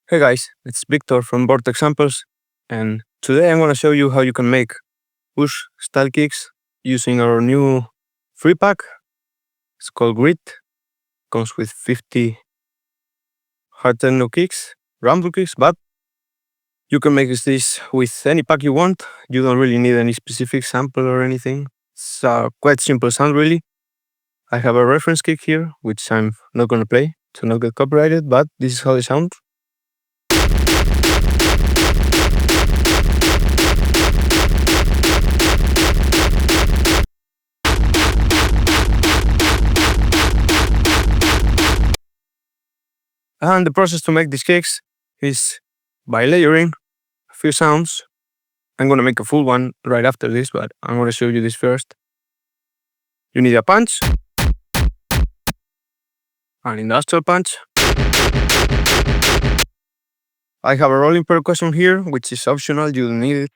Hey guys, it's Victor from Board Examples, and today I'm going to show you how you can make push style kicks using our new free pack. It's called Grid. Comes with 50 Hard Techno Kicks, rumble kicks, but you can make this with any pack you want. You don't really need any specific sample or anything. It's a quite simple sound, really. I have a reference kick here, which I'm not going to play to not get copyrighted, but this is how they sound. And the process to make these kicks is by layering a few sounds. I'm going to make a full one right after this, but I'm going to show you this first. You need a punch, an industrial punch. I have a rolling percussion here, which is optional, you don't need it.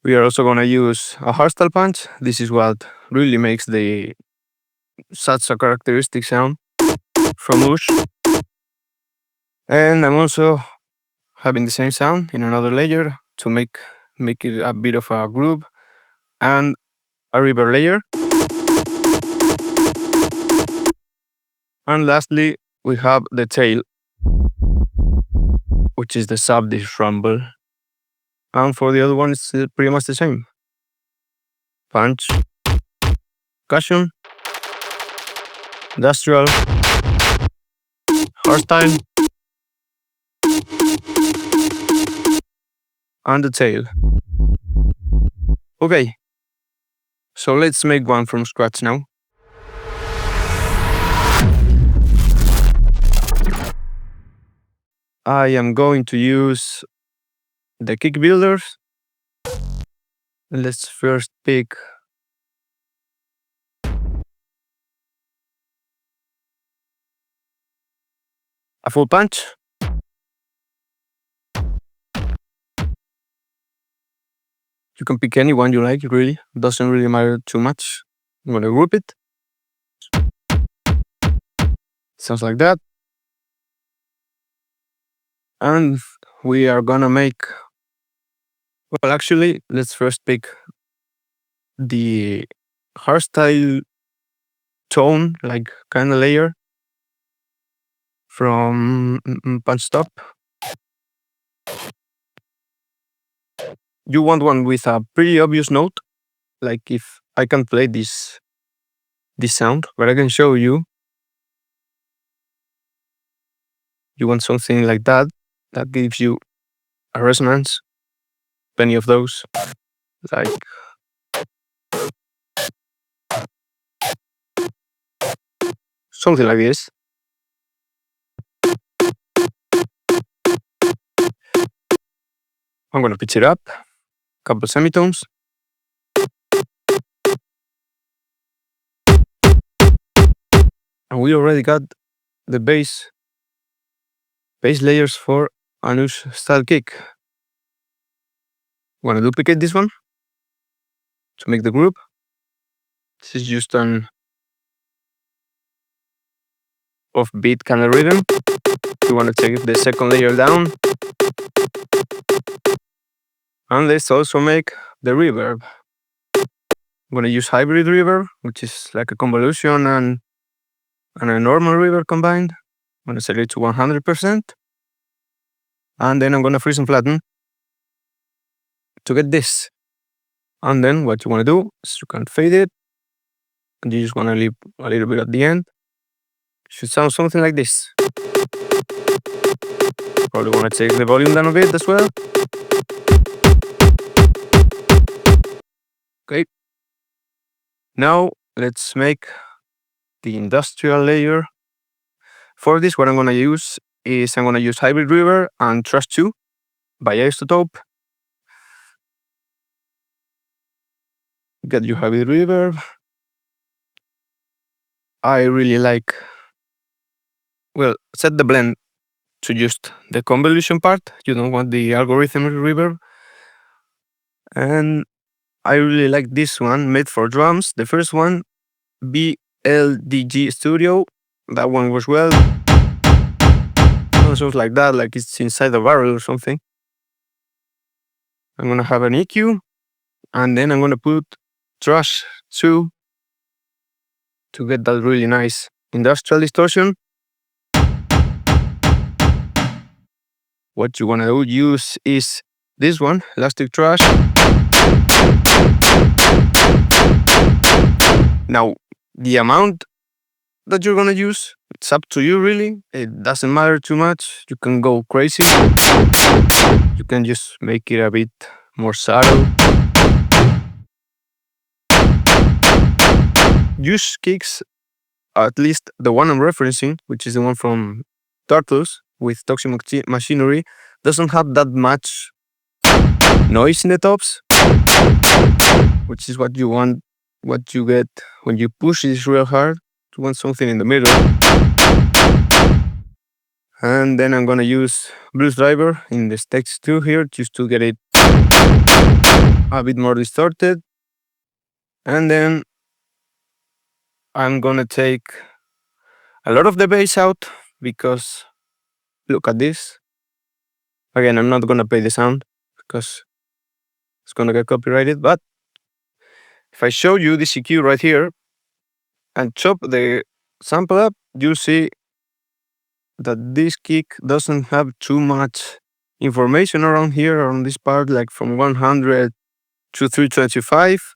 We are also going to use a hardstyle punch. This is what really makes such a characteristic sound from Whoosh. And I'm also having the same sound in another layer to make it a bit of a groove, and a reverb layer. And lastly, we have the tail, which is the sub-dish rumble. And for the other one, it's pretty much the same. Punch, percussion, industrial, hardstyle, and the tail. Okay, so let's make one from scratch now. I am going to use the kick builders. Let's first pick a full punch. You can pick any one you like, really. Doesn't really matter too much. I'm gonna group it. Sounds like that. And we are gonna make... Well, actually, let's first pick the hardstyle tone, like kind of layer from punch stop. You want one with a pretty obvious note, like if I can play this sound, but I can show you. You want something like that gives you a resonance. Plenty of those, like something like this. I'm gonna pitch it up, couple semitones. And we already got the base layers for a Whoosh style kick. I'm gonna duplicate this one to make the group. This is just an offbeat kind of rhythm. You want to take the second layer down. And let's also make the reverb. I'm gonna use hybrid reverb, which is like a convolution and a normal reverb combined. I'm gonna set it to 100%. And then I'm gonna freeze and flatten to get this. And then what you wanna do is you can fade it. And you just wanna leave a little bit at the end. Should sound something like this. Probably wanna take the volume down a bit as well. Okay. Now let's make the industrial layer. For this, what I'm gonna use is I'm gonna use hybrid reverb and Trust 2 by Isotope. Get your hybrid reverb. I really like, well, set the blend to just the convolution part. You don't want the algorithm reverb. And I really like this one, made for drums. The first one, BLDG Studio. That one was well. One sounds like that, like it's inside a barrel or something. I'm gonna have an EQ, and then I'm gonna put trash too to get that really nice industrial distortion. What you wanna use is this one, elastic trash. Now, the amount that you're gonna use, it's up to you really. It doesn't matter too much. You can go crazy. You can just make it a bit more subtle. Use kicks, at least the one I'm referencing, which is the one from Turtles with Toxic Machinery, doesn't have that much noise in the tops, which is what you want, what you get when you push this real hard. You want something in the middle. And then I'm gonna use Blues Driver in the stage 2 here, just to get it a bit more distorted. And then I'm gonna take a lot of the bass out, because look at this. Again, I'm not gonna play the sound because it's gonna get copyrighted, but if I show you this EQ right here and chop the sample up, you see that this kick doesn't have too much information around here on this part, like from 100 to 325.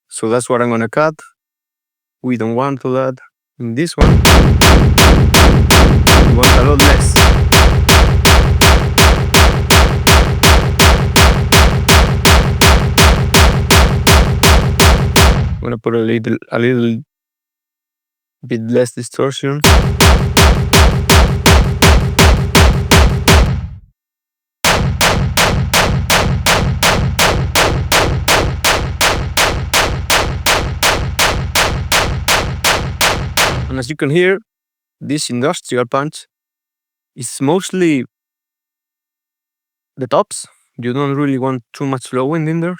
So that's what I'm gonna cut. We don't want to that in this one. We want a lot less. I'm gonna put a little bit less distortion. And as you can hear, this industrial punch is mostly the tops. You don't really want too much low end in there.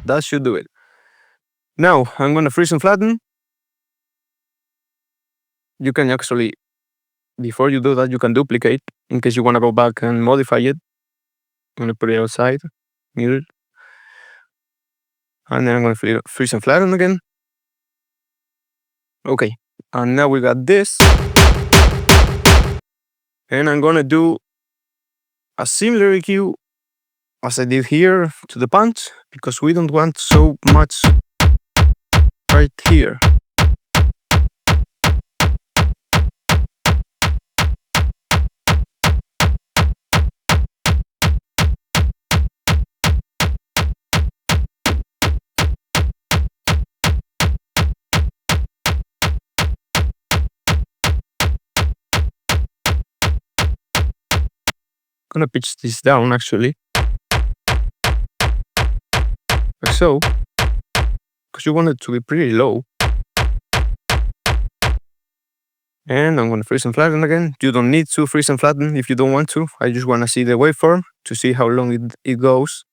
That should do it. Now I'm gonna freeze and flatten. You can actually, before you do that, you can duplicate in case you wanna go back and modify it. I'm gonna put it outside, mute it. And then I'm gonna freeze and flatten again. Okay, and now we got this. And I'm gonna do a similar EQ as I did here to the punch, because we don't want so much right here. I'm gonna pitch this down actually, like so, because you want it to be pretty low. And I'm gonna freeze and flatten again. You don't need to freeze and flatten if you don't want to. I just wanna see the waveform to see how long it goes.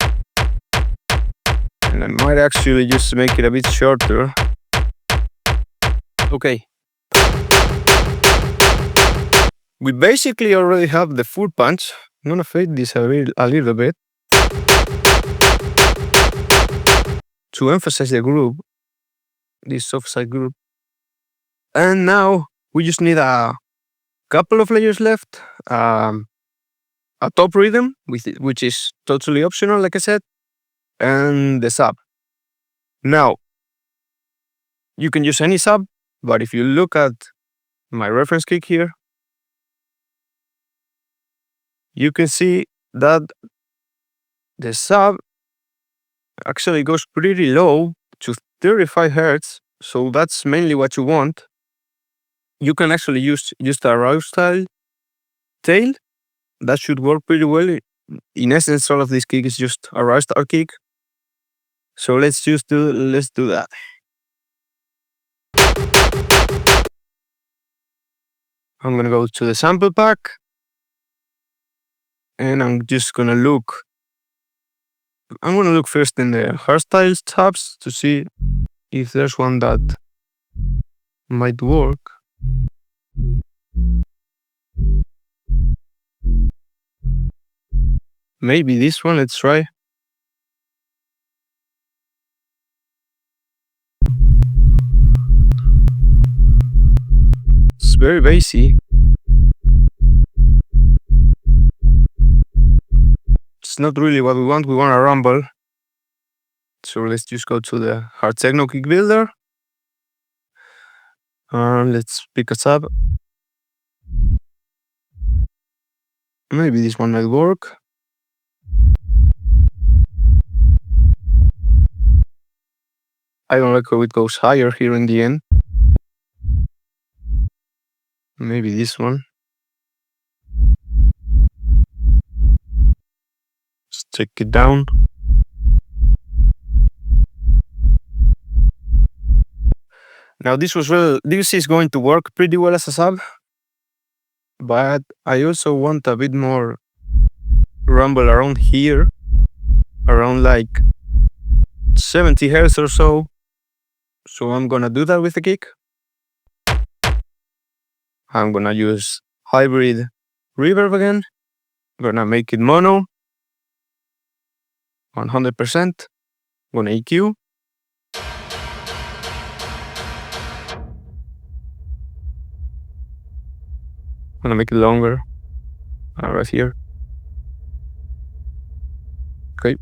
And I might actually just make it a bit shorter. Okay. We basically already have the full punch. I'm gonna fade this a little bit to emphasize the groove, this soft side groove. And now we just need a couple of layers left, a top rhythm, which is totally optional, like I said, and the sub. Now, you can use any sub, but if you look at my reference kick here, you can see that the sub actually goes pretty low to 35 Hertz. So that's mainly what you want. You can actually use just a raw style tail. That should work pretty well. In essence, all of this kick is just a raw style kick. So let's do that. I'm gonna go to the sample pack, and I'm gonna look first in the hairstyles tabs to see if there's one that might work. Maybe this one, let's try. It's very bassy. It's not really what we want a rumble. So let's just go to the Hard Techno Kick builder. Let's pick a sub. Maybe this one might work. I don't like how it goes higher here in the end. Maybe this one. Let's take it down. Now this is going to work pretty well as a sub, but I also want a bit more rumble around here, around like 70 Hz or so. So I'm gonna do that with the kick. I'm gonna use hybrid reverb again. Gonna make it mono, 100%. Gonna EQ. Gonna make it longer. Right here. Okay.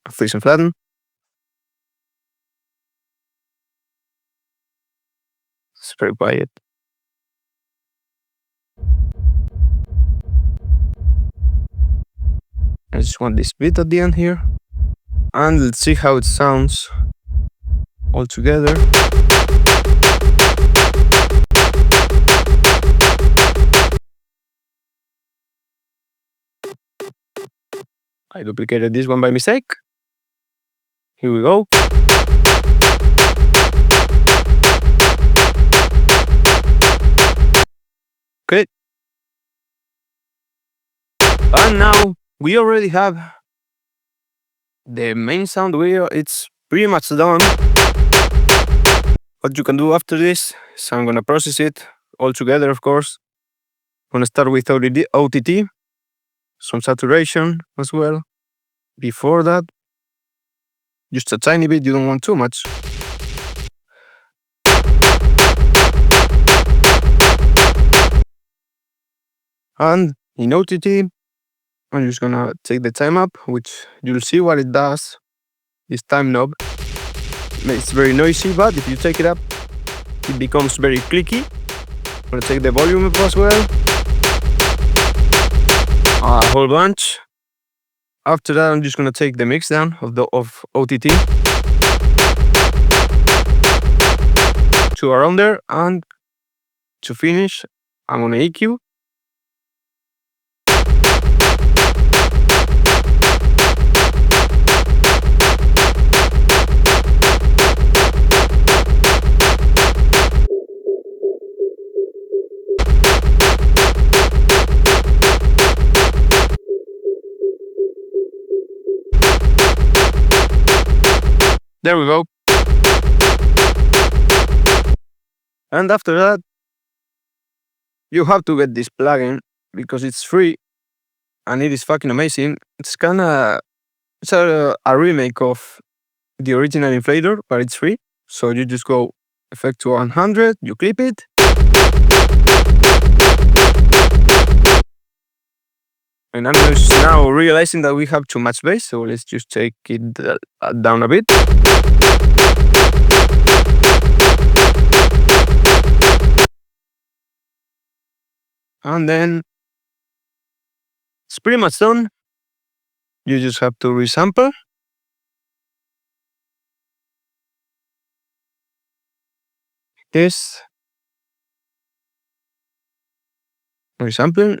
Freeze and flatten. It's very quiet. I just want this bit at the end here. And let's see how it sounds all together. I duplicated this one by mistake. Here we go. Okay. And now we already have the main sound wheel. It's pretty much done. What you can do after this is I'm gonna process it all together, of course. I'm gonna start with OTT, some saturation as well. Before that, just a tiny bit, you don't want too much. And in OTT, I'm just gonna take the time up, which you'll see what it does. This time knob. It's very noisy, but if you take it up, it becomes very clicky. I'm gonna take the volume up as well. A whole bunch. After that, I'm just gonna take the mix down of OTT to around there, and to finish, I'm gonna EQ. There we go. And after that, you have to get this plugin because it's free and it is fucking amazing. It's a remake of the original inflator, but it's free. So you just go effect to 100, you clip it. And I'm just now realizing that we have too much bass, so let's just take it down a bit. And then it's pretty much done. You just have to resample. This. Resample.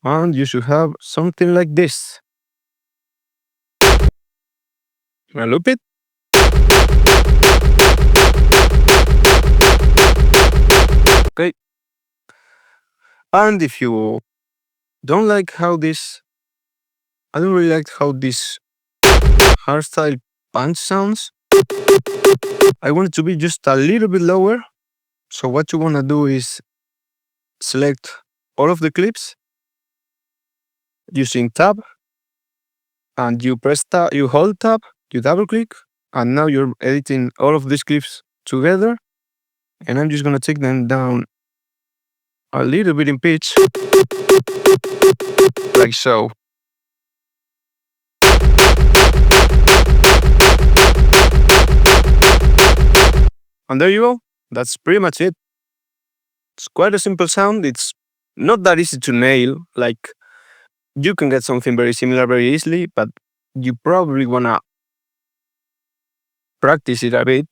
And you should have something like this. I loop it. Okay. And if you don't like how this, I don't really like how this hardstyle punch sounds. I want it to be just a little bit lower. So what you want to do is select all of the clips using tab, and you press tab, you hold tab, you double click, and now you're editing all of these clips together. And I'm just gonna take them down a little bit in pitch, like so. And there you go. That's pretty much it. It's quite a simple sound. It's not that easy to nail. Like, you can get something very similar very easily, but you probably wanna practice it a bit.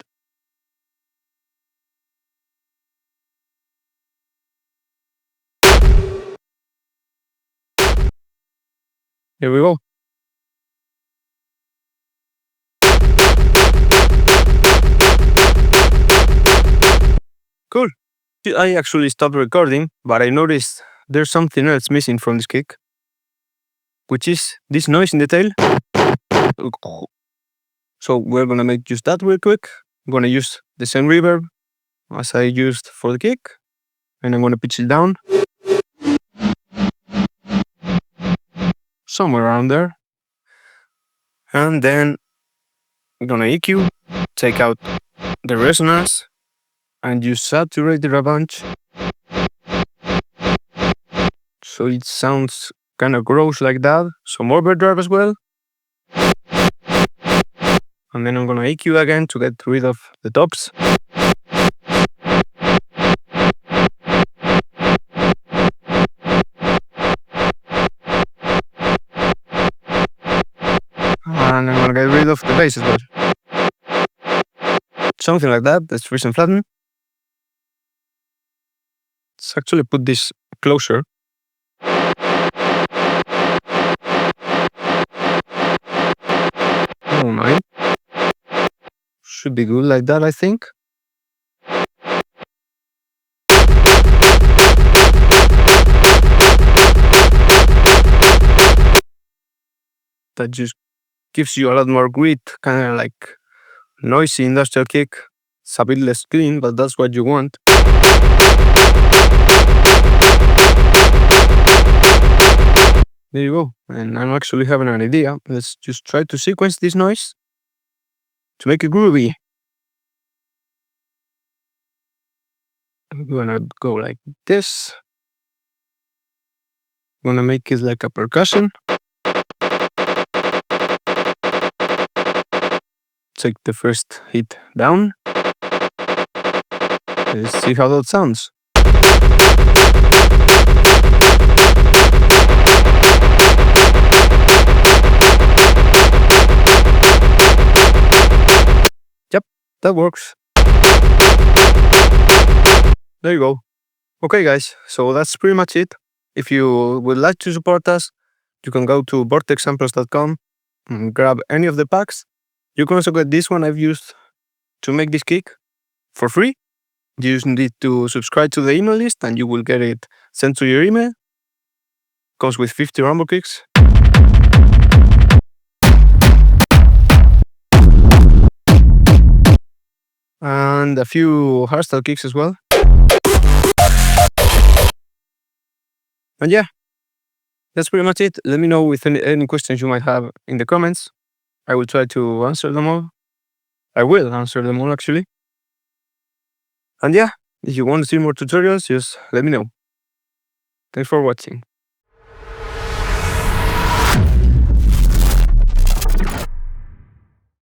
Here we go. Cool. I actually stopped recording, but I noticed there's something else missing from this kick, which is this noise in the tail. So we're gonna make use that real quick. I'm gonna use the same reverb as I used for the kick, and I'm gonna pitch it down somewhere around there. And then I'm gonna EQ, take out the resonance, and you saturate it a bunch so it sounds kind of gross like that. Some overdrive as well. And then I'm gonna EQ again to get rid of the tops. And I'm gonna get rid of the bass as well. Something like that. Let's freeze and flatten. Let's actually put this closer. Oh my. Should be good like that, I think. That just gives you a lot more grit, kind of like noisy industrial kick. It's a bit less clean, but that's what you want. There you go. And I'm actually having an idea. Let's just try to sequence this noise to make it groovy. I'm gonna go like this. I'm gonna make it like a percussion. Take the first hit down. Let's see how that sounds. Yep, that works. There you go. Okay guys, so that's pretty much it. If you would like to support us, you can go to vortexsamples.com and grab any of the packs. You can also get this one I've used to make this kick for free. You just need to subscribe to the email list and you will get it sent to your email. Comes with 50 rumble kicks. And a few hardstyle kicks as well. And yeah, that's pretty much it. Let me know with any questions you might have in the comments. I will try to answer them all. I will answer them all actually. And yeah, if you want to see more tutorials, just let me know. Thanks for watching.